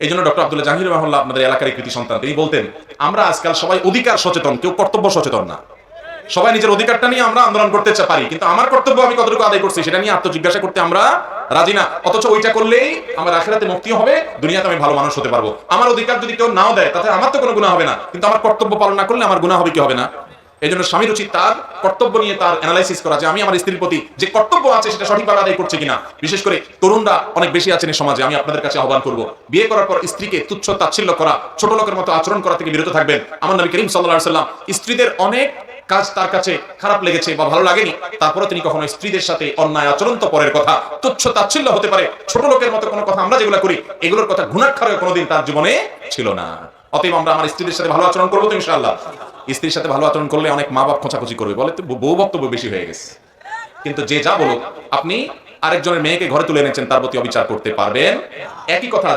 এই জন্য ডক্টর আব্দুল্লাহ জাহির রাহিমাহুল্লাহ আপনাদের এলাকার কৃতি সন্তান, তিনি বলতেন আমরা আজকাল সবাই অধিকার সচেতন, কেউ কর্তব্য সচেতন না। সবাই নিজের অধিকারটা নিয়ে আমরা আন্দোলন করতে পারি, কিন্তু আমার কর্তব্য আমি কতটুকু আদায় করছি সেটা নিয়ে আত্মজিজ্ঞাসা করতে আমরা রাজি না। অথচ ওইটা করলেই আমার আখিরাতে মুক্তি হবে, দুনিয়াতে আমি ভালো মানুষ হতে পারবো। আমার অধিকার যদি কেউ নাও দেয় তাতে আমার তো কোনো গুনাহ হবে না, কিন্তু আমার কর্তব্য পালন না করলে আমার গুনাহ হবে কি হবে না? এই জন্য স্বামীর উচিত তার কর্তব্য নিয়ে তার অ্যানালাইসিস করা, যে আমি আমার স্ত্রীর প্রতি যে কর্তব্য আছে সেটা সঠিকভাবে আদায় করছে কিনা। বিশেষ করে তরুণরা অনেক বেশি আছেন এই সমাজে, আমি আপনাদের কাছে আহ্বান করব, বিয়ে করার পর স্ত্রীকে তুচ্ছ তাচ্ছিল্য করা, ছোট লোকের মতো আচরণ করা থেকে বিরত থাকবেন। আমার নবী করিম সাল্লাল্লাহু আলাইহি ওয়াসাল্লাম স্ত্রীদের অনেক কাজ তার কাছে খারাপ লেগেছে বা ভালো লাগেনি, তারপরে তিনি কখনো স্ত্রীদের সাথে অন্যায় আচরণ তো পরের কথা, তুচ্ছ তাচ্ছিল্য হতে পারে, ছোট লোকের মতো কোনো কথা আমরা যেগুলো করি এগুলোর কথা ঘুণাক্ষরে কোনোদিন তার জীবনে ছিল না। অতএব আমরা আমার স্ত্রীদের সাথে ভালো আচরণ করবো তো ইনশাআল্লাহ। স্ত্রীর সাথে ভালো আচরণ করলে অনেক মা বাপ খোঁচাখুচি করবে, বলে তো বউ বক্তব্য বেশি হয়ে গেছে। কিন্তু যে যা বলুক, আপনি আরেকজনের মেয়েকে ঘরে তুলে এনেছেন, তার প্রতি অবিচার করতে পারবেন। একই কথা